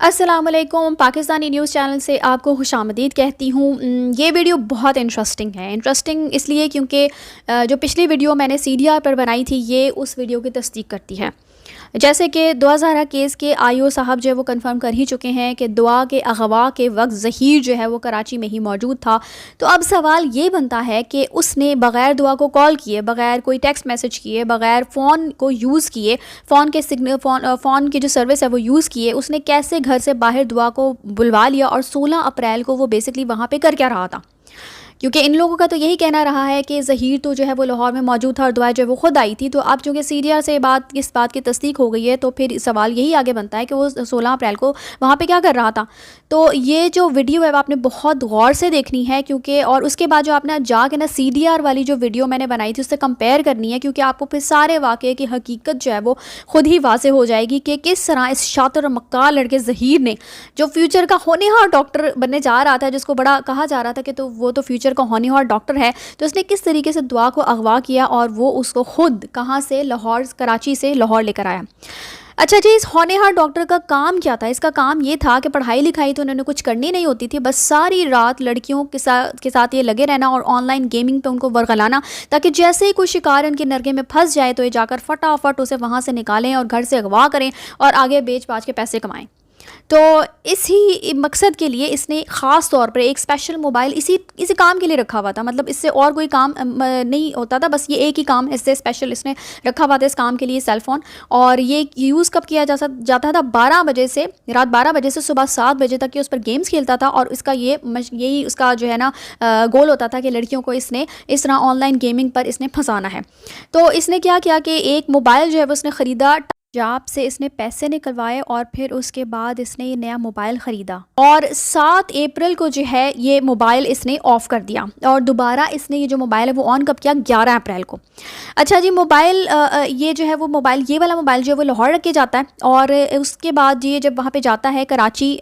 अस्सलाम वालेकुम। Pakistani news channel से आपको खुशामदीद कहती हूँ। ये वीडियो बहुत इंटरेस्टिंग है। इंटरेस्टिंग इसलिए क्योंकि जो पिछली वीडियो मैंने सीडीआर पर बनाई थी ये उस वीडियो की तस्दीक करती है। जैसे कि 2000 केस के आईओ साहब जो है वो कंफर्म कर ही चुके हैं कि दुआ के अगवा के वक्त ज़हीर जो है वो कराची में ही मौजूद था। तो अब सवाल ये बनता है कि उसने बग़ैर दुआ को कॉल किए, बग़ैर कोई टेक्स्ट मैसेज किए, बग़ैर फ़ोन को यूज़ किए, फ़ोन की जो सर्विस है वो यूज़ किए, उसने कैसे घर से बाहर दुआ को बुलवा लिया और 16 अप्रैल को वो बेसिकली वहाँ पे कर क्या रहा था। क्योंकि इन लोगों का तो यही कहना रहा है कि ज़हीर तो जो है वो लाहौर में मौजूद था और दुआ जो है वो ख़ुद आई थी। तो अब चूँकि सीडीआर से इस बात की तस्दीक हो गई है तो फिर सवाल यही आगे बनता है कि वो 16 अप्रैल को वहाँ पे क्या कर रहा था। तो ये जो वीडियो है वो आपने बहुत गौर से देखनी है क्योंकि और उसके बाद जो आपने जाके ना सीडीआर वाली जो वीडियो मैंने बनाई थी उससे कंपेयर करनी है, क्योंकि आपको फिर सारे वाक़े की हकीकत जो है वो ख़ुद ही वाज़ेह हो जाएगी कि किस तरह इस शातिर और मक्कार लड़के ज़हीर ने, जो फ्यूचर का होनहार डॉक्टर बनने जा रहा था, जिसको बड़ा कहा जा रहा था कि तो वो तो फ्यूचर का होनहार डॉक्टर है, तो उसने किस तरीके से दुआ को अगवा किया और वो उसको खुद कहाँ से कराची से लाहौर लेकर आया। अच्छा जी, इस होनहार डॉक्टर का काम क्या था? इसका काम ये था कि पढ़ाई लिखाई तो उन्होंने कुछ करनी नहीं होती थी, बस सारी रात लड़कियों के साथ ये लगे रहना और ऑनलाइन गेमिंग पे उनको वरगलाना, ताकि जैसे ही कोई शिकार उनके नरगे में फंस जाए तो ये जाकर फटाफट उसे वहाँ से निकालें और घर से अगवा करें और आगे बेच बाच के पैसे कमाएं। तो इसी मकसद के लिए इसने ख़ास तौर पर एक स्पेशल मोबाइल इसी काम के लिए रखा हुआ था। मतलब इससे और कोई काम नहीं होता था, बस ये एक ही काम इससे स्पेशल इसने रखा हुआ था इस काम के लिए, सेल फ़ोन। और ये यूज़ कब किया जाता था? 12 बजे से रात 12 बजे से सुबह 7 बजे तक ये उस पर गेम्स खेलता था और इसका यही उसका जो है ना गोल होता था कि लड़कियों को इसने इस तरह ऑनलाइन गेमिंग पर इसने फंसाना है। तो इसने क्या किया कि एक मोबाइल जो है वो उसने ख़रीदा, पंजाब से इसने पैसे निकलवाए और फिर उसके बाद इसने ये नया मोबाइल ख़रीदा और 7 अप्रैल को जो है ये मोबाइल इसने ऑफ़ कर दिया और दोबारा इसने ये जो मोबाइल है वो ऑन कब किया? 11 अप्रैल को। अच्छा जी, मोबाइल ये जो है वो मोबाइल, ये वाला मोबाइल जो है वो लाहौर रख के जाता है और उसके बाद ये जब वहाँ पे जाता है कराची,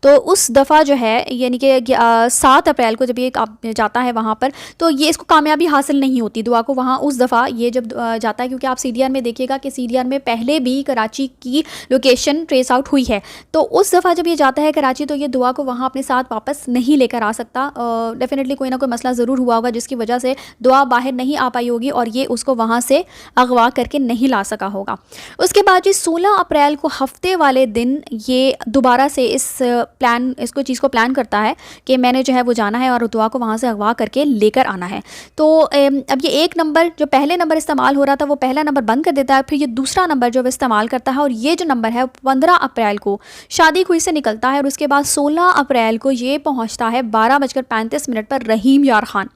तो उस दफ़ा जो है यानी कि 7 अप्रैल को जब ये जाता है वहाँ पर, तो ये इसको कामयाबी हासिल नहीं होती दुआ को वहाँ उस दफ़ा ये जब जाता है, क्योंकि आप सीडीआर में देखिएगा कि सीडीआर में पहले भी कराची की लोकेशन ट्रेस आउट हुई है। तो उस दफ़ा जब ये जाता है कराची तो ये दुआ को वहाँ अपने साथ वापस नहीं लेकर आ सकता। डेफिनेटली कोई ना कोई मसला ज़रूर हुआ होगा जिसकी वजह से दुआ बाहर नहीं आ पाई होगी और ये उसको वहाँ से अगवा करके नहीं ला सका होगा। उसके बाद जी 16 अप्रैल को हफ्ते वाले दिन ये दोबारा से इसको चीज़ को प्लान करता है कि मैंने जो है वो जाना है और दुआ को वहाँ से अगवा करके लेकर आना है। तो अब ये एक नंबर, जो पहले नंबर इस्तेमाल हो रहा था वो पहला नंबर बंद कर देता है, फिर ये दूसरा नंबर जो वो इस्तेमाल करता है और ये जो नंबर है 15 अप्रैल को शादी खुई से निकलता है और उसके बाद 16 अप्रैल को ये पहुँचता है 12:35 पर रहीम यार खान।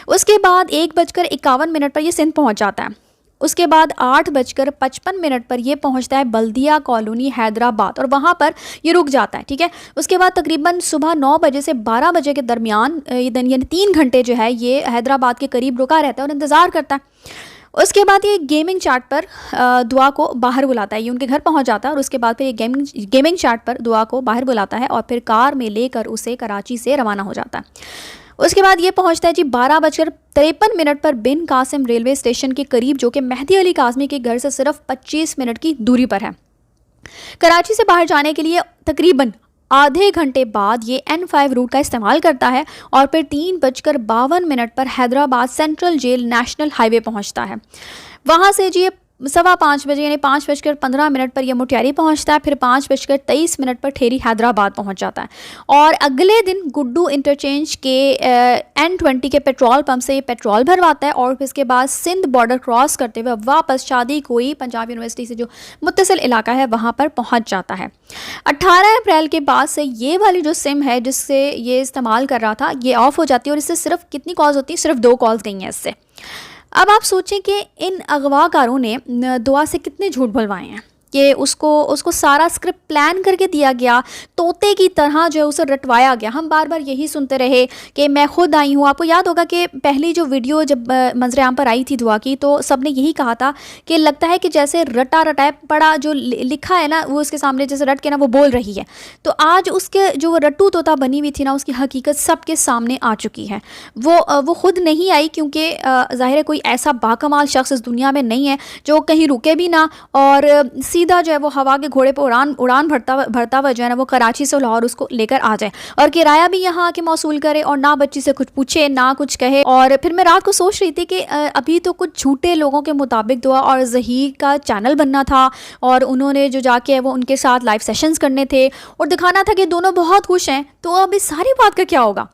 उसके बाद 1:51 पर ये सिंध पहुँच जाता है। उसके बाद 8:55 पर ये पहुंचता है बल्दिया कॉलोनी हैदराबाद और वहाँ पर ये रुक जाता है। ठीक है, उसके बाद तकरीबन सुबह 9 बजे से 12 बजे के दरमियान यानी 3 घंटे जो है ये हैदराबाद के करीब रुका रहता है और इंतज़ार करता है। उसके बाद ये गेमिंग चैट पर दुआ को बाहर बुलाता है, ये उनके घर पहुंच जाता है और उसके बाद फिर ये गेमिंग चैट पर दुआ को बाहर बुलाता है और फिर कार में लेकर उसे कराची से रवाना हो जाता है। उसके बाद ये पहुंचता है जी 12:53 पर बिन कासिम रेलवे स्टेशन के करीब, जो कि मेहदी अली काज़मी के घर से सिर्फ 25 मिनट की दूरी पर है। कराची से बाहर जाने के लिए तकरीबन आधे घंटे बाद ये N5 रूट का इस्तेमाल करता है और फिर 3:52 पर Hyderabad central jail national highway पहुंचता है। वहाँ से जी 5:15 बजे यानी 5:15 पर यह मुटियारी पहुंचता है, फिर 5:23 पर ठेरी हैदराबाद पहुंच जाता है और अगले दिन गुड्डू इंटरचेंज के N20 के पेट्रोल पंप से ये पेट्रोल भरवाता है और फिर इसके बाद सिंध बॉर्डर क्रॉस करते हुए वापस शादी कोई पंजाब यूनिवर्सिटी से जो मुत्तसिल इलाका है वहाँ पर पहुँच जाता है। 18 अप्रैल के बाद से ये वाली जो सिम है जिससे ये इस्तेमाल कर रहा था ये ऑफ़ हो जाती है और इससे सिर्फ कितनी कॉल्स होती हैं? सिर्फ 2 कॉल्स गई हैं इससे। अब आप सोचें कि इन अगवाकारों ने दुआ से कितने झूठ बुलवाए हैं कि उसको सारा स्क्रिप्ट प्लान करके दिया गया, तोते की तरह जो है उसे रटवाया गया। हम बार बार यही सुनते रहे कि मैं खुद आई हूँ। आपको याद होगा कि पहली जो वीडियो जब मंजर आम पर आई थी दुआ की तो सब ने यही कहा था कि लगता है कि जैसे रटा रटाए पड़ा जो लिखा है ना वो उसके सामने जैसे रट के ना वो बोल रही है। तो आज उसके जो वो रट्टू तोता बनी हुई थी ना उसकी हकीकत सबके सामने आ चुकी है। वो खुद नहीं आई क्योंकि ज़ाहिर है कोई ऐसा बाकमाल शख्स इस दुनिया में नहीं है जो कहीं रुके भी ना और सीधा जो है वो हवा के घोड़े पर उड़ान भरता हुआ जो है ना वो कराची से लाहौर उसको लेकर आ जाए और किराया भी यहाँ आके मौसूल करे और ना बच्ची से कुछ पूछे ना कुछ कहे। और फिर मैं रात को सोच रही थी कि अभी तो कुछ झूठे लोगों के मुताबिक दुआ और ज़हीर का चैनल बनना था और उन्होंने जो जाके है वो उनके साथ लाइव सेशंस करने थे और दिखाना था कि दोनों बहुत खुश हैं। तो अब इस सारी बात का क्या होगा?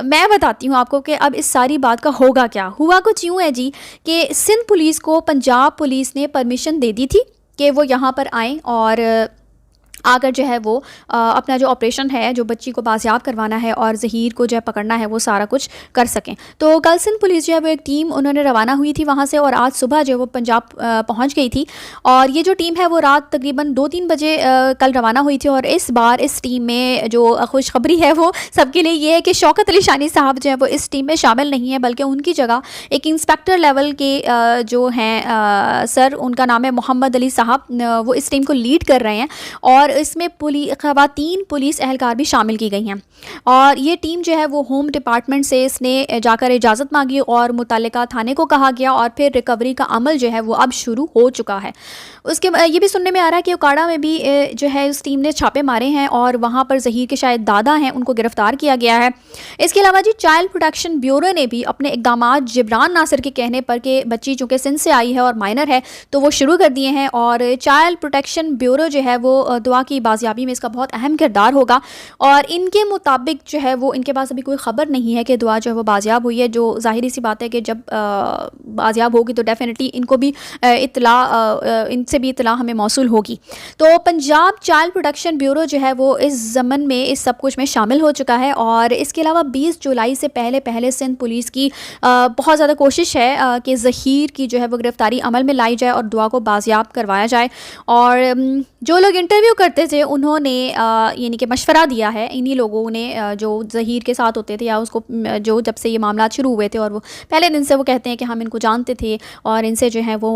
मैं बताती हूँ आपको कि अब इस सारी बात का होगा क्या। हुआ कुछ यूँ है जी कि सिंध पुलिस को पंजाब पुलिस ने परमिशन दे दी थी कि वो यहाँ पर आएँ और आकर जो है वो अपना जो ऑपरेशन है, जो बच्ची को बाजियाब करवाना है और ज़हीर को जो है पकड़ना है, वो सारा कुछ कर सकें। तो कल सिंध पुलिस जो है वो एक टीम उन्होंने रवाना हुई थी वहाँ से और आज सुबह जो है वो पंजाब पहुँच गई थी। और ये जो टीम है वो रात तकरीबन 2-3 बजे कल रवाना हुई थी। और इस बार इस टीम में जो खुशखबरी है वो सबके लिए ये है कि शौकत अली शानी साहब जो है वो इस टीम में शामिल नहीं है, बल्कि उनकी जगह एक इंस्पेक्टर लेवल के जो हैं सर, उनका नाम है मोहम्मद अली साहब, वो इस टीम को लीड कर रहे हैं। और इसमें ख़वातीन पुलिस एहलकार भी शामिल की गई हैं। और ये टीम जो है वो होम डिपार्टमेंट से इसने जाकर इजाज़त मांगी और मुतल्लिका थाने को कहा गया और फिर रिकवरी का अमल जो है वो अब शुरू हो चुका है। उसके ये भी सुनने में आ रहा है कि उकाड़ा में भी जो है उस टीम ने छापे मारे हैं और वहाँ पर ज़हीर के शायद दादा हैं, उनको गिरफ़्तार किया गया है। इसके अलावा जी चाइल्ड प्रोटेक्शन ब्यूरो ने भी अपने इक़दामात जिब्रान नासिर के कहने पर कि बच्ची चूँकि सिंध से आई है और माइनर है तो वो शुरू कर दिए हैं। और चाइल्ड प्रोटेक्शन ब्यूरो जो है वो दुआ की बाजियाबी में इसका बहुत अहम किरदार होगा। और इनके मुताबिक जो है वो इनके पास अभी कोई ख़बर नहीं है कि दुआ जो है वो बाजियाब हुई है, जो ज़ाहिरी सी बात है कि जब बाजियाब होगी तो डेफिनेटली इनको भी इनसे भी इतला हमें मौसूल होगी। तो पंजाब चाइल्ड प्रोटेक्शन ब्यूरो जो है वो इस ज़मन में इस सब कुछ में शामिल हो चुका है। और इसके अलावा 20 जुलाई से पहले सिंध पुलिस की बहुत ज़्यादा कोशिश है कि ज़हीर की जो है वो गिरफ़्तारी अमल में लाई जाए और दुआ को बाजियाब करवाया जाए। और जो लोग इंटरव्यू करते थे उन्होंने यानी कि मशवरा दिया है, इन्हीं लोगों ने जो ज़हीर के साथ होते थे या उसको जो जब से ये मामला शुरू हुए थे और वो पहले दिन से वो कहते हैं कि हम इनको जानते थे और इनसे जो है वो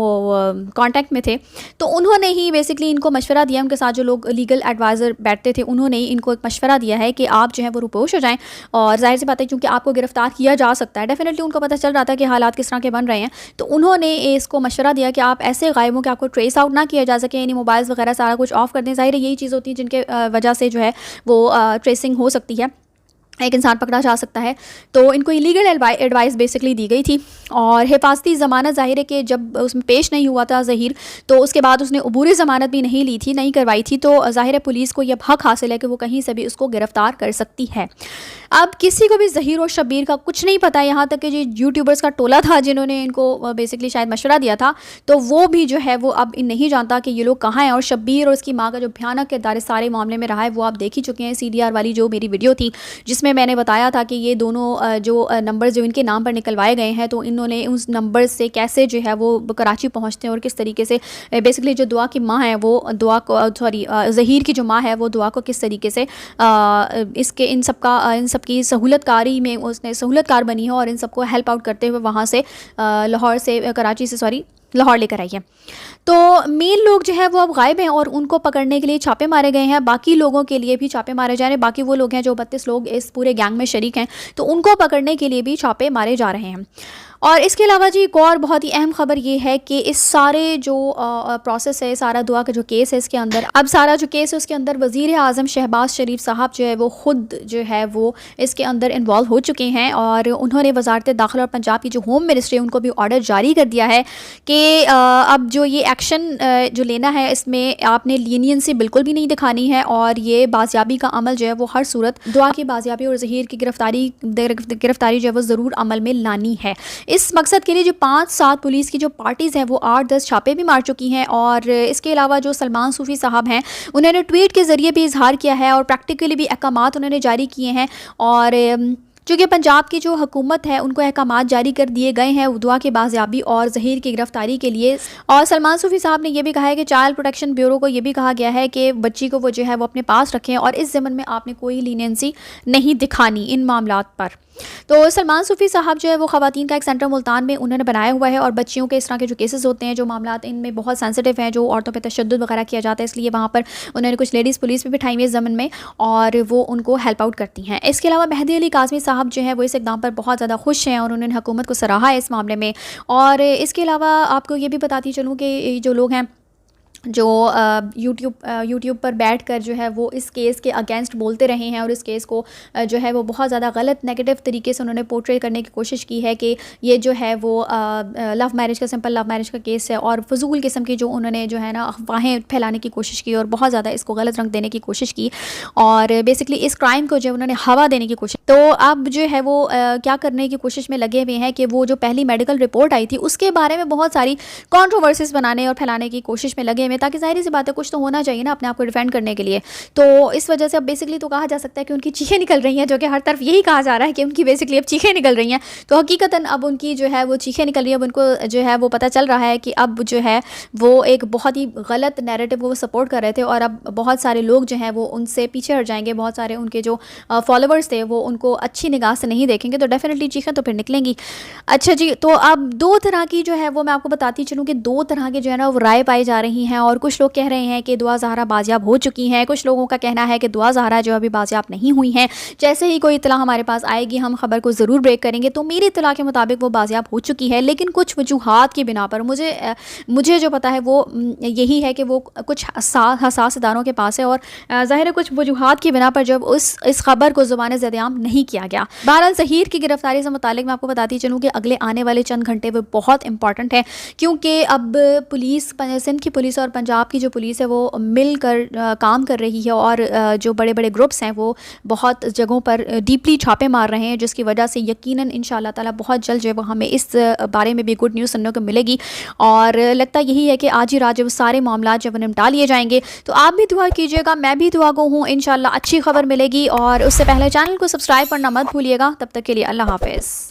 कांटेक्ट में थे, तो उन्होंने ही बेसिकली इनको मशवरा दिया। उनके साथ जो लोग लीगल एडवाइज़र बैठते थे उन्होंने ही इनको एक मशवरा दिया है कि आप जो है वो रुपोश हो जाएँ। और ज़ाहिर सी बात है क्योंकि आपको गिरफ़्तार किया जा सकता है, डेफिनेटली उनको पता चल रहा था कि हालात किस तरह के बन रहे हैं, तो उन्होंने इसको मशवरा दिया कि आप ऐसे गायब हो कि आपको ट्रेस आउट ना किया जा सके, यानी मोबाइल्स वगैरह सारा कुछ ऑफ़ कर दें। ज़ाहिर है यही चीज़ होती है जिनके वजह से जो है वो ट्रेसिंग हो सकती है, एक इंसान पकड़ा जा सकता है। तो इनको इलीगल एडवाइस बेसिकली दी गई थी। और हिफाजती ज़मानत ज़ाहिर है कि जब उसमें पेश नहीं हुआ था ज़हीर, तो उसके बाद उसने अबूरी ज़मानत भी नहीं ली थी, नहीं करवाई थी, तो ज़ाहिर है पुलिस को यह हक़ हासिल है कि वो कहीं से भी उसको गिरफ़्तार कर सकती है। अब किसी को भी ज़हीर और शब्बीर का कुछ नहीं पता है, यहाँ तक कि जो यूट्यूबर्स का टोला था जिन्होंने इनको बेसिकली शायद मशवरा दिया था, तो वो भी जो है वो अब नहीं जानता कि ये लोग कहाँ हैं। और शब्बीर और उसकी माँ का जो भयानक किरदार इस सारे मामले में रहा है वो आप देख ही चुके हैं। CDR वाली जो मेरी वीडियो थी जिसमें मैंने बताया था कि ये दोनों जो नंबर जो इनके नाम पर निकलवाए गए हैं, तो इन्होंने उस नंबर से कैसे जो है वो कराची पहुँचते हैं और किस तरीके से बेसिकली जो दुआ की माँ है वो दुआ को ज़हीर की जो माँ है वो दुआ को किस तरीके से इसके इन सब की सहूलतकारी में उसने सहूलतकार बनी है और इन सबको हेल्प आउट करते हुए वहाँ से लाहौर लेकर आई है। तो मेन लोग जो है वो अब गायब हैं और उनको पकड़ने के लिए छापे मारे गए हैं। बाकी लोगों के लिए भी छापे मारे जा रहे हैं। बाकी वो लोग हैं जो 32 लोग इस पूरे गैंग में शरीक हैं, तो उनको पकड़ने के लिए भी छापे मारे जा रहे हैं। और इसके अलावा जी एक और बहुत ही अहम खबर ये है कि इस सारे जो प्रोसेस है, सारा दुआ का जो केस है, इसके अंदर अब सारा जो केस है उसके अंदर वज़ीर आज़म शहबाज शरीफ साहब जो है वो ख़ुद जो है वो इसके अंदर इन्वॉल्व हो चुके हैं। और उन्होंने वज़ारत दाखिला और पंजाब की जो होम मिनिस्ट्री है उनको भी ऑर्डर जारी कर दिया है कि अब जो ये एक्शन जो लेना है इसमें आपने लीनियंसी बिल्कुल भी नहीं दिखानी है और ये बाजियाबी का अमल जो है वो हर सूरत दुआ की बाजियाबी और ज़हीर की गिरफ़्तारी जो है वो ज़रूर अमल में लानी है। इस मकसद के लिए जो 5-7 पुलिस की जो पार्टीज़ हैं वो 8-10 छापे भी मार चुकी हैं। और इसके अलावा जो सलमान सूफ़ी साहब हैं उन्होंने ट्वीट के ज़रिए भी इजहार किया है और प्रैक्टिकली भी अहकामात उन्होंने जारी किए हैं। और चूँकि पंजाब की जो हुकूमत है उनको अहकामात जारी कर दिए गए हैं दुआ की बाजियाबी और ज़हीर की गिरफ़्तारी के लिए। और सलमान सूफ़ी साहब ने यह भी कहा है कि चाइल्ड प्रोटेक्शन ब्यूरो को यह भी कहा गया है कि बच्ची को वो जो है वो अपने पास रखें और इस ज़मन में आपने कोई लीनियंसी नहीं दिखानी इन मामलात पर। तो सलमान सूफ़ी साहब जो है वो ख़वातीन का एक सेंटर मुल्तान में उन्होंने बनाया हुआ है और बच्चियों के इस तरह के जो केसेस होते हैं, जो मामलात इनमें बहुत सेंसिटिव हैं, जो औरतों पे तशद्दुद वगैरह किया जाता है, इसलिए वहाँ पर उन्होंने कुछ लेडीज़ पुलिस भी बिठाई हुई है ज़मन में और वो उनको हेल्प आउट करती हैं। इसके अलावा मेहदी अली काज़मी साहब जो है वो इस इक़दाम पर बहुत ज़्यादा खुश हैं और उन्होंने हुकूमत को सराहा है इस मामले में। और इसके अलावा आपको ये भी बताती चलूँ कि जो लोग हैं जो यूट्यूब पर बैठकर जो है वो इस केस के अगेंस्ट बोलते रहे हैं और इस केस को जो है वो बहुत ज़्यादा गलत नेगेटिव तरीके से उन्होंने पोर्ट्रे करने की कोशिश की है कि ये जो है वो लव मैरिज का, सिंपल लव मैरिज का केस है, और फजूल किस्म की जो उन्होंने जो है ना अफवाहें फैलाने की कोशिश की और बहुत ज़्यादा इसको गलत रंग देने की कोशिश की और बेसिकली इस क्राइम को जो उन्होंने हवा देने की कोशिश। तो अब जो है वो क्या करने की कोशिश में लगे हुए हैं कि वो जो पहली मेडिकल रिपोर्ट आई थी उसके बारे में बहुत सारी कॉन्ट्रोवर्सीज बनाने और फैलाने की कोशिश में लगे हुए, ताकि ज़ाहिर सी बात है कुछ तो होना चाहिए ना अपने आप को डिफेंड करने के लिए। तो इस वजह से अब बेसिकली तो कहा जा सकता है कि उनकी चीखें निकल रही हैं, जो कि हर तरफ यही कहा जा रहा है कि उनकी बेसिकली अब चीखें निकल रही हैं। तो हकीकतन अब उनकी जो है वो चीखें निकल रही है, अब उनको जो है वो पता चल रहा है कि अब जो है वो एक बहुत ही गलत नैरेटिव को वो सपोर्ट कर रहे थे और अब बहुत सारे लोग जो हैं वो उनसे पीछे हट जाएंगे, बहुत सारे उनके जो फॉलोवर्स थे वो उनको अच्छी निगाह से नहीं देखेंगे, तो डेफिनेटली चीखें तो फिर निकलेंगी। अच्छा जी, तो अब दो तरह की जो है वो मैं आपको बताती चलूँ कि दो तरह के जो है ना वो राय पाई जा रही हैं, और कुछ लोग कह रहे हैं कि दुआ ज़हरा बाजियाब हो चुकी हैं, कुछ लोगों का कहना है कि दुआ ज़हरा जो अभी बाजियाब नहीं हुई हैं, जैसे ही कोई इत्तला हमारे पास आएगी हम खबर को ज़रूर ब्रेक करेंगे। तो मेरी इत्तला के मुताबिक वो बाजियाब हो चुकी है, लेकिन कुछ वजूहात की बिना पर मुझे जो पता है वो यही है कि वो कुछ हसास इदारों के पास है और ज़ाहिर है कुछ वजूहात की बिना पर जब इस खबर को ज़ुबान ज़ेआम नहीं किया गया। बहरहाल ज़हीर की गिरफ्तारी से मुतालिक मैं आपको बताती चलूँ कि अगले आने वाले चंद घंटे वो बहुत इंपॉर्टेंट है, क्योंकि अब पुलिस, सिंध की पुलिस और पंजाब की जो पुलिस है वो मिलकर काम कर रही है और जो बड़े बड़े ग्रुप्स हैं वो बहुत जगहों पर डीपली छापे मार रहे हैं, जिसकी वजह से यकीनन इंशाल्लाह ताला बहुत जल्द जो है वो हमें इस बारे में भी गुड न्यूज़ सुनने को मिलेगी। और लगता यही है कि आज ही रात जब सारे मामला जब निपटा लिए जाएंगे, तो आप भी दुआ कीजिएगा, मैं भी दुआ गो हूँ, इंशाल्लाह अच्छी खबर मिलेगी। और उससे पहले चैनल को सब्सक्राइब करना मत भूलिएगा। तब तक के लिए अल्लाह हाफ़िज़।